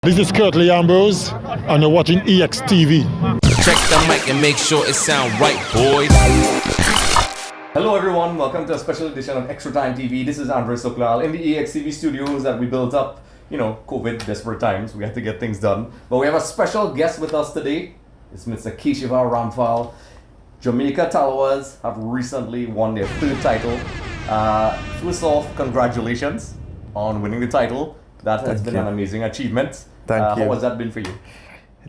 This is Curtly Ambrose, and you're watching EXTV. Check the mic and make sure it sound right, boys. Hello everyone, welcome to a special edition of Extra Time TV. This is Andre Soklal in the EXTV studios that we built up, COVID desperate times. We had to get things done. But we have a special guest with us today. It's Mr. Keshava Ramphal. Jamaica Tallawahs have recently won their third title. First off, congratulations on winning the title. That has been an amazing achievement. Thank you. How has that been for you?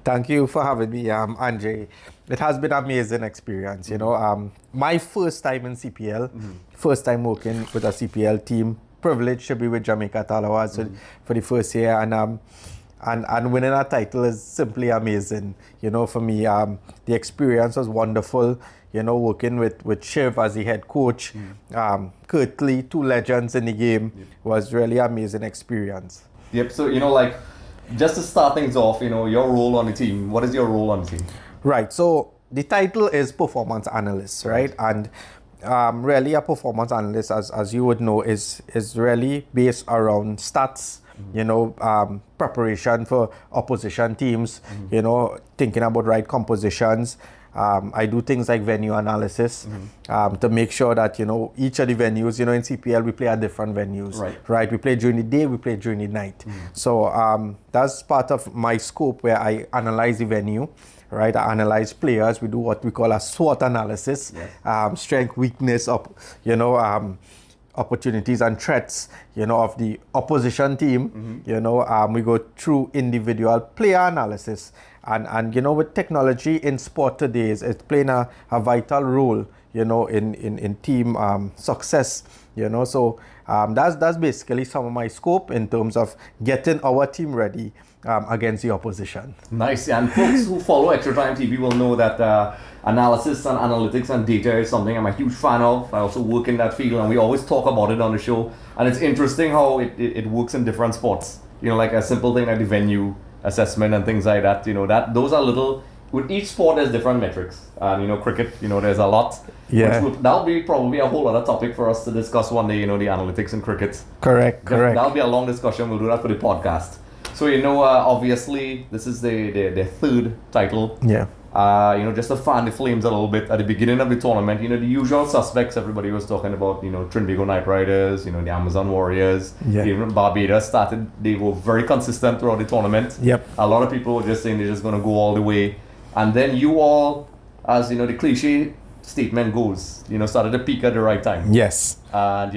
Thank you for having me, Andre. It has been an amazing experience. My first time in CPL, first time working with a CPL team. Privileged to be with Jamaica Tallawahs for the first year, and winning a title is simply amazing. For me, the experience was wonderful. Working with Shiv as the head coach, Curtly, two legends in the game, was really amazing experience. Yep. So just to start things off, your role on the team. What is your role on the team? Right. So the title is performance analyst, right? And really a performance analyst, as you would know, is really based around stats, preparation for opposition teams, thinking about right compositions. I do things like venue analysis to make sure that, each of the venues, in CPL, we play at different venues, right? We play during the day, we play during the night. So that's part of my scope where I analyze the venue, right? I analyze players. We do what we call a SWOT analysis, strength, weakness, opportunities and threats, of the opposition team. We go through individual player analysis. And with technology in sport today, it's playing a vital role, in team success, So that's basically some of my scope in terms of getting our team ready against the opposition. Nice. And folks who follow Extra Time TV will know that analysis and analytics and data is something I'm a huge fan of. I also work in that field, and we always talk about it on the show. And it's interesting how it works in different sports. Like a simple thing like the venue assessment and things like that. Those are little. With each sport, there's different metrics. And cricket, there's a lot. Yeah. That'll be probably a whole other topic for us to discuss one day. The analytics in cricket. Correct. That'll be a long discussion. We'll do that for the podcast. So obviously this is the third title. Yeah. Just to fan the flames a little bit at the beginning of the tournament. The usual suspects everybody was talking about. Trinbago Knight Riders. The Amazon Warriors. Yeah. Even Barbados started. They were very consistent throughout the tournament. Yep. A lot of people were just saying they're just going to go all the way. And then you all, as the cliche statement goes, started to peak at the right time. Yes. And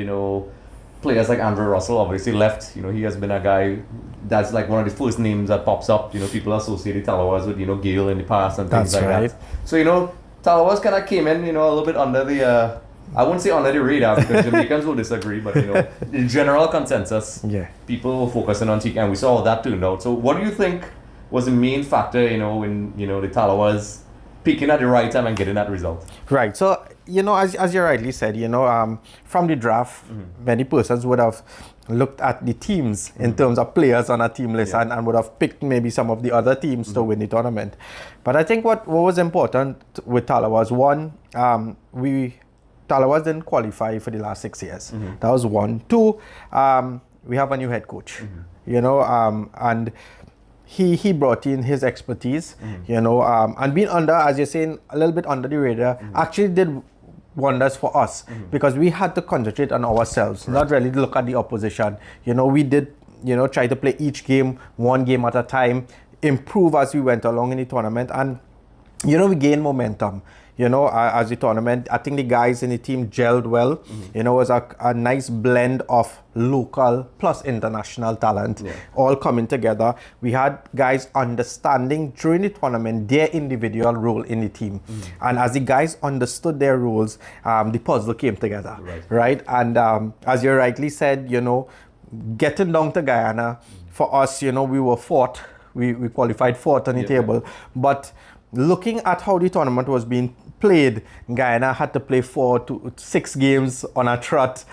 players like Andrew Russell obviously left. He has been a guy that's like one of the first names that pops up. People associate Tallawahs with Gale in the past and things that's like right. that. So Tallawahs kind of came in a little bit under the I wouldn't say under the radar because Jamaicans will disagree, but the general consensus, people were focusing on TK, and we saw how that turned out. So what do you think was the main factor, in the Tallawahs peaking at the right time and getting that result? Right. So, as you rightly said, from the draft, many persons would have looked at the teams in terms of players on a team list and would have picked maybe some of the other teams to win the tournament. But I think what was important with Tallawahs, one, Tallawahs didn't qualify for the last 6 years. That was one. Two, we have a new head coach, and he brought in his expertise, and being under, as you're saying, a little bit under the radar, actually did wonders for us because we had to concentrate on ourselves, not really look at the opposition. We did, try to play each game, one game at a time, improve as we went along in the tournament, and, we gained momentum. As the tournament, I think the guys in the team gelled well. It was a nice blend of local plus international talent all coming together. We had guys understanding during the tournament their individual role in the team. And as the guys understood their roles, the puzzle came together, right? And as you rightly said, getting down to Guyana, for us, we were fourth. We qualified fourth on the table. But looking at how the tournament was being played, Guyana had to play 4 to 6 games on a trot,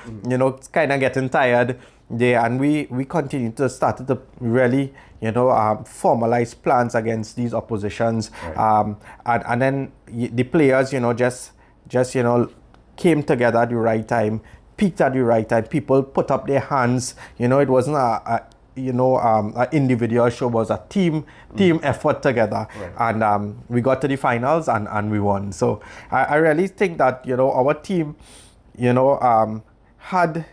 kind of getting tired there, and we continued to start to really, formalize plans against these oppositions, and then the players, just came together at the right time, peaked at the right time. People put up their hands. It wasn't an individual show, was a team effort together. Right. And we got to the finals and we won. So I really think that, our team, had,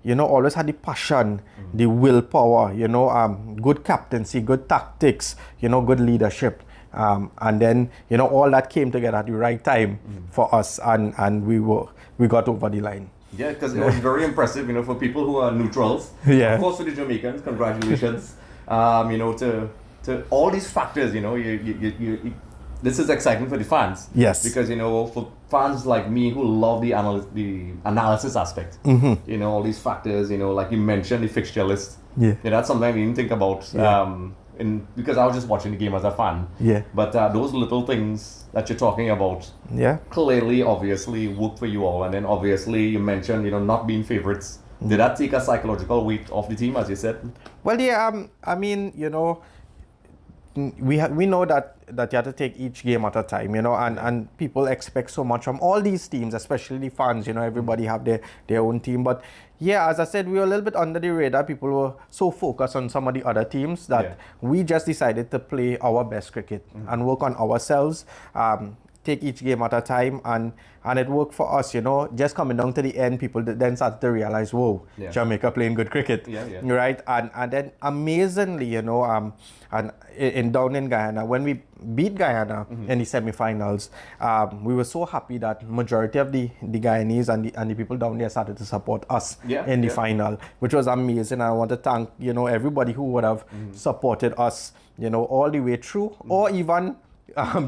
always had the passion, the willpower, good captaincy, good tactics, good leadership. And then, all that came together at the right time for us, and we got over the line. Yeah, because it was very impressive, for people who are neutrals. Yeah. Of course, for the Jamaicans, congratulations. To all these factors, you this is exciting for the fans. Yes. Because, for fans like me who love the analysis aspect, all these factors, like you mentioned, the fixture list. Yeah. That's something I didn't think about. Because I was just watching the game as a fan. Yeah. But those little things that you're talking about, clearly, obviously, worked for you all. And then obviously, you mentioned, not being favorites. Did that take a psychological weight off the team, as you said? Well, yeah. I mean, we know that you have to take each game at a time, and people expect so much from all these teams, especially the fans. Everybody have their own team. But yeah, as I said, we were a little bit under the radar. People were so focused on some of the other teams that we just decided to play our best cricket and work on ourselves. Take each game at a time, and it worked for us, just coming down to the end, people then started to realize, whoa, Jamaica playing good cricket, right? And then amazingly, and down in Guyana, when we beat Guyana in the semi-finals, we were so happy that majority of the Guyanese and the people down there started to support us in the final, which was amazing. I want to thank, everybody who would have supported us, all the way through, or even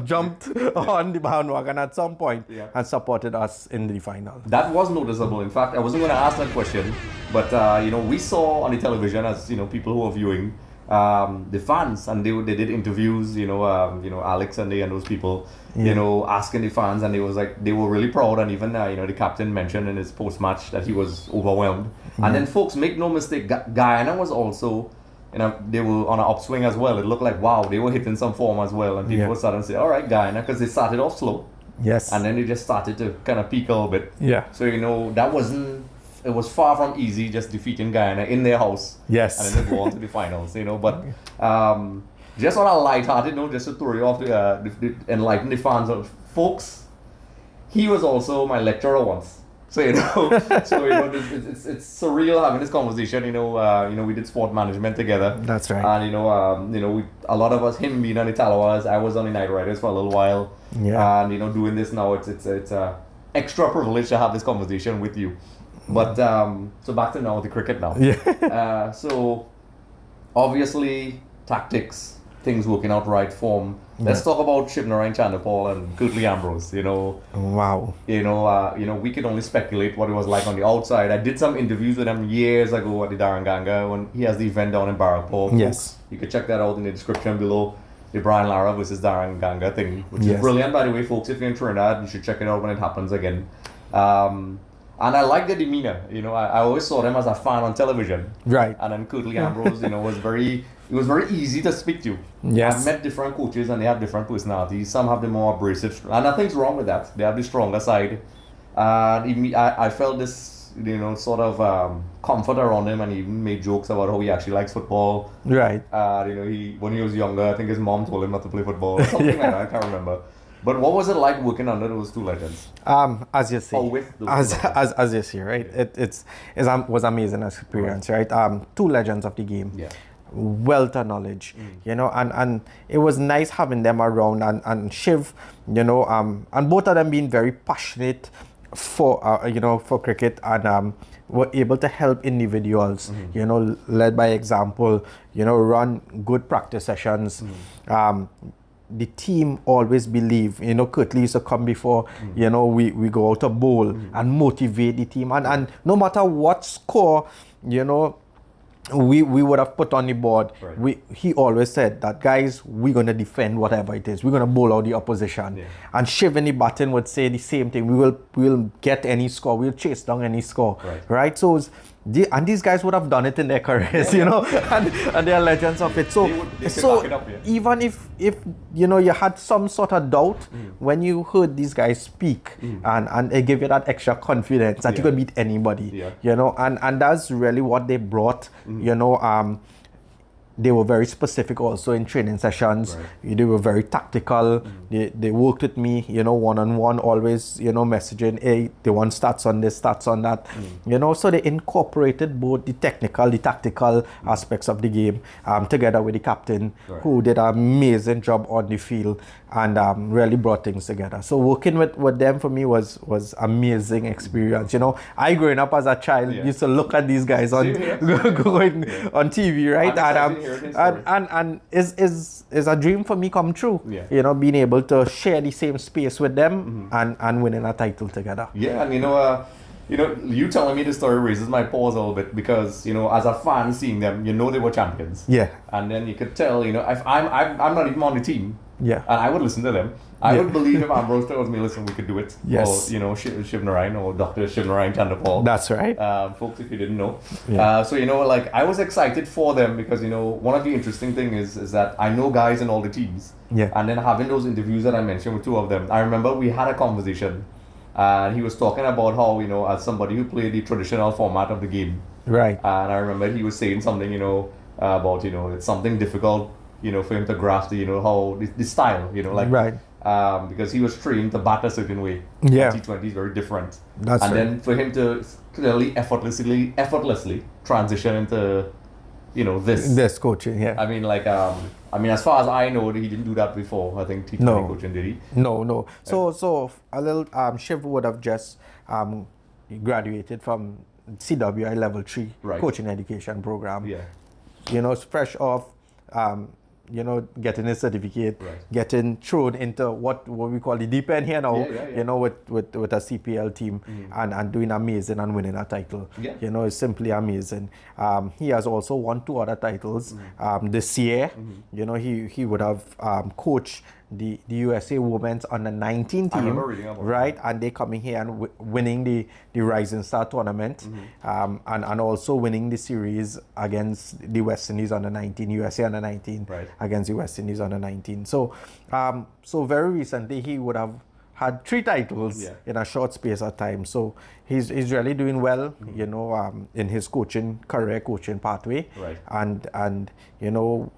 jumped on the bandwagon at some point and supported us in the final. That was noticeable. In fact, I wasn't going to ask that question, but we saw on the television, as people who are viewing, the fans, and they did interviews. Alex and those people, asking the fans, and they were really proud. And even the captain mentioned in his post match that he was overwhelmed. And then, folks, make no mistake, Guyana was also. They were on an upswing as well. It looked like, wow, they were hitting some form as well. And people were starting to say, all right, Guyana, because they started off slow. Yes. And then they just started to kind of peak a little bit. Yeah. So, it was far from easy just defeating Guyana in their house. Yes. And then they go on to the finals, But just on a light-hearted note, just to throw you off, enlighten the fans of folks, he was also my lecturer once. So it's surreal having this conversation. We did sport management together. That's right. And a lot of us, him being on the Tallawahs, I was on the Night Riders for a little while. Yeah. And doing this now, it's a extra privilege to have this conversation with you. But so back to now the cricket now. Yeah. So obviously tactics, things working out right, form. Let's talk about Shivnarine Chanderpaul and Curtly Ambrose. Wow. We could only speculate what it was like on the outside. I did some interviews with him years ago at the Daranganga when he has the event down in Barrackpore. Yes. You can check that out in the description below. The Brian Lara versus Daranganga thing, which is brilliant, by the way, folks. If you're in Trinidad, you should check it out when it happens again. And I like the demeanor. I always saw them as a fan on television. Right. And then Curtly Ambrose, it was very easy to speak to. Yes. I've met different coaches and they have different personalities. Some have the more abrasive, and nothing's wrong with that. They have the stronger side. And I felt this, sort of comfort around him, and he even made jokes about how he actually likes football. Right. When he was younger, I think his mom told him not to play football or something like that. I can't remember. But what was it like working under those two legends? As you see, as you see, right? It was amazing experience, right? Two legends of the game. Yeah. Wealth of knowledge, and it was nice having them around, and Shiv, and both of them being very passionate for for cricket, and were able to help individuals, led by example, run good practice sessions. The team always believe, Curtly used to come before, we go out to bowl and motivate the team. And no matter what score, we would have put on the board. Right. He always said that, guys, we're going to defend whatever it is. We're going to bowl out the opposition. Yeah. And Shiv in the batting would say the same thing. We'll get any score. We'll chase down any score. Right? So and these guys would have done it in their careers, and they're legends of it. So, back it up, even if you had some sort of doubt when you heard these guys speak, and they give you that extra confidence that you could beat anybody, and that's really what they brought, they were very specific also in training sessions. They were very tactical. They worked with me, you know, one-on-one, always, you know, messaging, hey, they want stats on this, stats on that. You know, so they incorporated both the technical, the tactical aspects of the game together with the captain, who did an amazing job on the field and really brought things together. So working with them for me was amazing experience. You know, I growing up as a child used to look at these guys on going on TV, right? And is a dream for me come true. You know, being able to share the same space with them and winning a title together. Yeah, and you telling me the story raises my pause a little bit because, you know, as a fan seeing them, you know they were champions. Yeah. And then you could tell, you know, if I'm not even on the team. Yeah. And I would listen to them. I would believe if Ambrose tells me, listen, we could do it. Yes. Or, you know, Shivnarine or Dr. Shivnarine Chanderpaul. That's right. Folks, if you didn't know. So, you know, like, I was excited for them because, you know, one of the interesting things is that I know guys in all the teams. Yeah. And then having those interviews that I mentioned with two of them, I remember we had a conversation and he was talking about how, you know, as somebody who played the traditional format of the game. Right. And I remember he was saying something, you know, about, you know, it's something difficult, you know, for him to grasp, you know, how the style, you know, like, because he was trained to bat a certain way. Yeah. T20 is very different. That's and right. then for him to clearly effortlessly transition into, you know, this coaching, yeah. I mean, like, as far as I know, he didn't do that before. I think T20 coaching, did he? No. So a little Shiv would have just graduated from CWI Level 3 coaching education program. Yeah. You know, fresh off, you know, getting his certificate, getting thrown into what we call the deep end here now, you know, with a CPL team and doing amazing and winning a title. You know, it's simply amazing. He has also won 2 other titles this year. You know, he would have coached the USA Women's Under 19 team, right? And they coming here and winning the Rising Star tournament, and also winning the series against the West Indies Under 19, USA Under 19 against the West Indies Under 19. So, so very recently he would have had 3 titles in a short space of time. So he's really doing well, you know, in his coaching career, coaching pathway, and you know.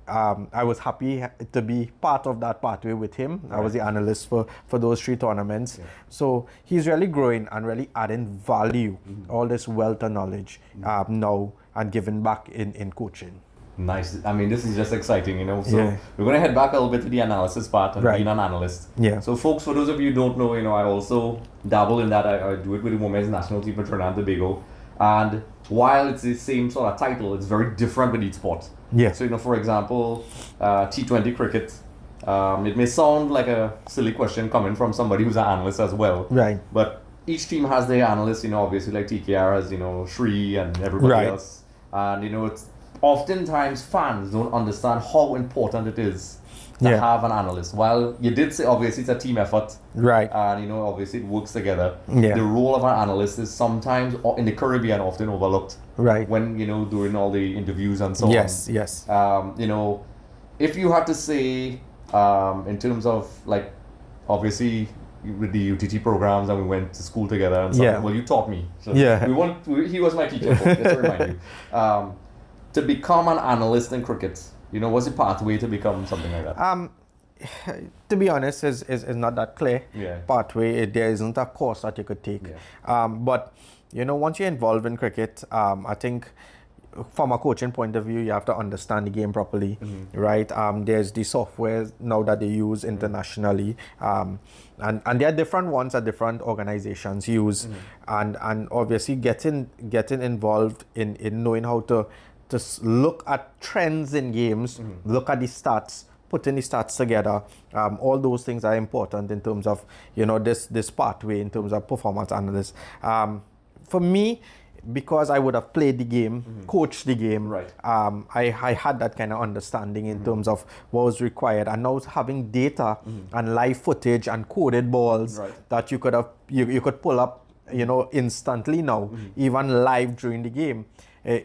I was happy to be part of that pathway with him. I was the analyst for those 3 tournaments. So he's really growing and really adding value, all this wealth and knowledge now and giving back in coaching. Nice. I mean, this is just exciting, you know. So we're going to head back a little bit to the analysis part and being an analyst. So folks, for those of you who don't know, you know, I also dabble in that. I do it with the women's national team for Trinidad and Tobago. And while it's the same sort of title, it's very different with each sport. So, you know, for example, T20 cricket, it may sound like a silly question coming from somebody who's an analyst as well. But each team has their analysts, you know, obviously like TKR has, you know, Sri and everybody else. And, you know, it's oftentimes fans don't understand how important it is to have an analyst. While you did say obviously it's a team effort, and you know obviously it works together. The role of an analyst is sometimes in the Caribbean often overlooked. When you know doing all the interviews and so on. You know, if you had to say in terms of like obviously with the UTT programs and we went to school together and so on. Well, you taught me. So he was my teacher. Just to remind you. To become an analyst in cricket, you know, what's the pathway to become something like that? To be honest, is not that clear. Pathway, there isn't a course that you could take. But, you know, once you're involved in cricket, I think from a coaching point of view, you have to understand the game properly, right? There's the software now that they use internationally, and there are different ones that different organizations use, and obviously getting involved in knowing how to look at trends in games, look at the stats, putting the stats together. All those things are important in terms of, you know, this pathway in terms of performance analyst. For me, because I would have played the game, coached the game, I had that kind of understanding in terms of what was required, and now having data and live footage and coded balls that you could have you could pull up, you know, instantly now, even live during the game.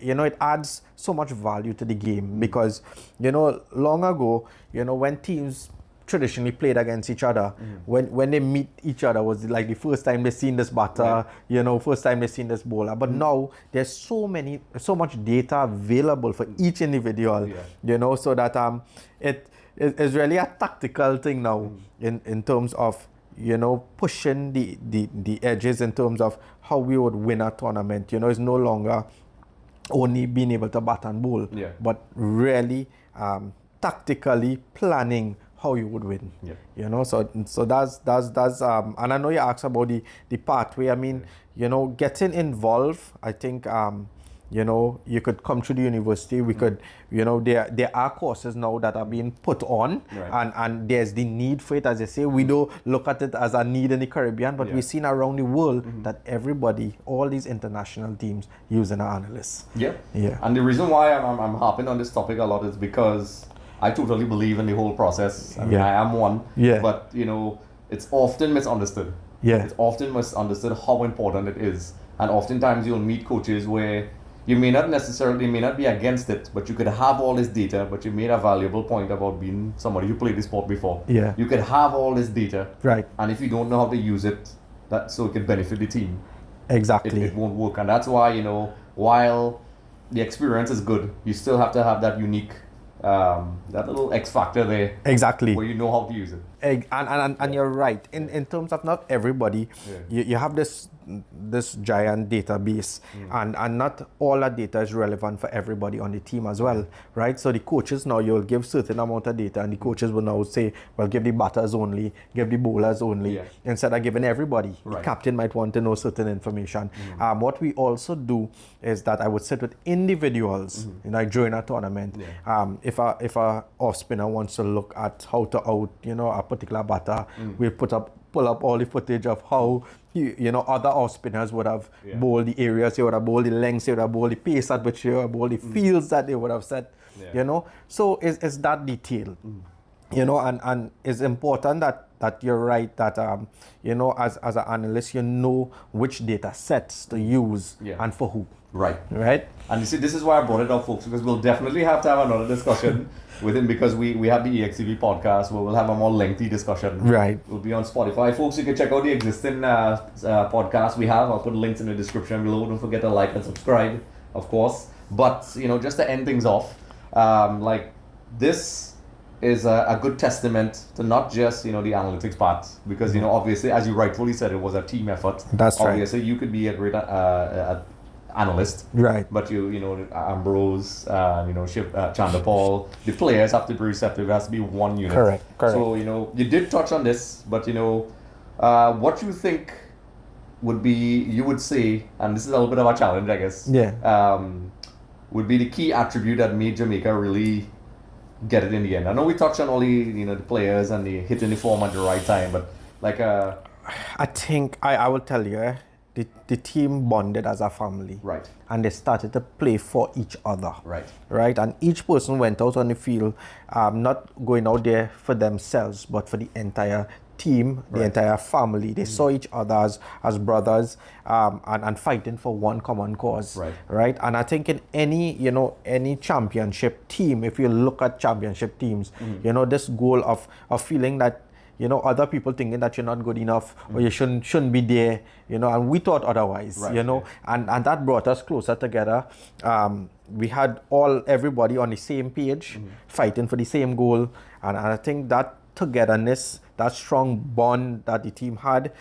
You know, it adds so much value to the game because, you know, long ago, you know, when teams traditionally played against each other, when they meet each other was like the first time they seen this batter, first time they seen this bowler. But now there's so much data available for each individual, so that it is really a tactical thing now in terms of pushing the edges in terms of how we would win a tournament. It's no longer only being able to bat and bowl, but really tactically planning how you would win. So that's and I know you asked about the pathway. I mean, getting involved, I think you could come through the university. We could, there are courses now that are being put on, and there's the need for it. As I say, we don't look at it as a need in the Caribbean, but we've seen around the world that everybody, all these international teams, using an analyst. And the reason why I'm harping on this topic a lot is because I totally believe in the whole process. I mean, I am one, but it's often misunderstood. It's often misunderstood how important it is, and oftentimes you'll meet coaches where you may not be against it, but you could have all this data, but you made a valuable point about being somebody who played the sport before. You could have all this data, and if you don't know how to use it, so it could benefit the team. Exactly. It won't work, and that's why, while the experience is good, you still have to have that unique, that little X factor there. Exactly. Where you know how to use it. And you're right. In terms of not everybody, you have this giant database, and not all that data is relevant for everybody on the team as well, right? So the coaches now, you'll give certain amount of data, and the coaches will now say, well, give the batters only, give the bowlers only, instead of giving everybody. The captain might want to know certain information. What we also do is that I would sit with individuals during a tournament. If a off spinner wants to look at how to out a particular batter, we'll pull up all the footage of how other off spinners would have bowled the areas, they would have bowled the lengths, they would have bowled the pace at which they would have bowled the fields that they would have set. So it's that detail. And it's important that you're right, that as an analyst, which data sets to use and for who. Right. And you see, this is why I brought it up, folks, because we'll definitely have to have another discussion with him, because we have the EXTV podcast where we'll have a more lengthy discussion. We'll be on Spotify. Folks, you can check out the existing podcast we have. I'll put links in the description below. Don't forget to like and subscribe, of course. But, just to end things off, this is a good testament to not just, the analytics part, because, obviously, as you rightfully said, it was a team effort. That's right. Obviously, you could be a great analyst, but Ambrose, Chanderpaul, the players have to be receptive. It has to be one unit. Correct. So you did touch on this, but what you think would be, you would say, and this is a little bit of a challenge, I guess. Would be the key attribute that made Jamaica really get it in the end. I know we touched on all the players and the hitting the form at the right time, but I think I will tell you. The team bonded as a family, and they started to play for each other, and each person went out on the field, not going out there for themselves, but for the entire team, the entire family. They saw each other as brothers, and fighting for one common cause, and I think in any championship team, if you look at championship teams, this goal of feeling that other people thinking that you're not good enough, or you shouldn't be there, and we thought otherwise, and that brought us closer together. We had everybody on the same page, fighting for the same goal, and I think that togetherness, that strong bond that the team had,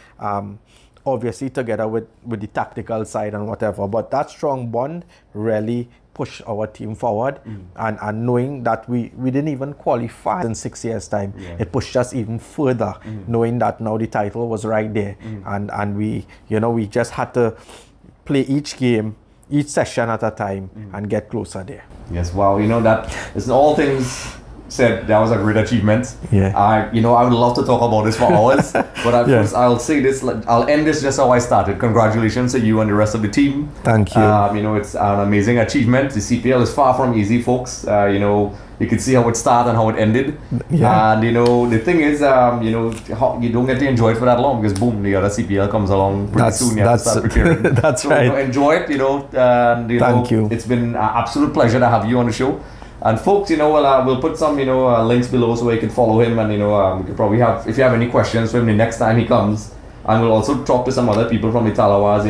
obviously together with the tactical side and whatever, but that strong bond really pushed our team forward, and knowing that we didn't even qualify in 6 years' time, it pushed us even further, knowing that now the title was right there, and we just had to play each game, each session at a time, and get closer there. Yes, wow, that is all things said. That was a great achievement. I would love to talk about this for hours, but first I'll say this, I'll end this just how I started. Congratulations to you and the rest of the team. Thank you. It's an amazing achievement. The CPL is far from easy, folks. You can see how it started and how it ended. And the thing is, you don't get to enjoy it for that long, because boom, the other CPL comes along pretty soon. You have to start preparing. That's so, right. Enjoy it. Thank you. It's been an absolute pleasure to have you on the show. And folks, we'll put some, links below so you can follow him, and we could probably have, if you have any questions for him the next time he comes, and we'll also talk to some other people from the Tallawahs,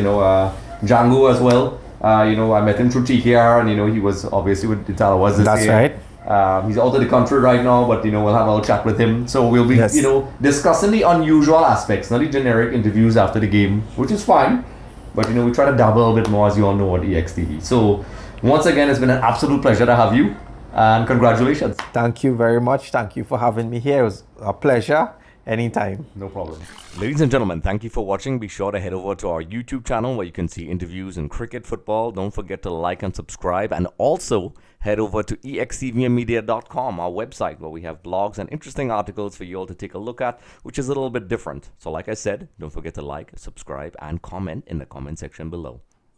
Django as well. I met him through TKR, and he was obviously with the Tallawahs this That's year. right. He's out of the country right now, but we'll have a little chat with him. So we'll be, Yes. discussing the unusual aspects, not the generic interviews after the game, which is fine. But we try to dabble a bit more, as you all know, on EXTV. So once again, it's been an absolute pleasure to have you, and congratulations. Thank you very much. Thank you for having me here. It was a pleasure. Anytime. No problem. Ladies and gentlemen, thank you for watching. Be sure to head over to our YouTube channel where you can see interviews in cricket, football. Don't forget to like and subscribe, and also head over to excvmedia.com, our website, where we have blogs and interesting articles for you all to take a look at, which is a little bit different. So like I said, don't forget to like, subscribe, and comment in the comment section below.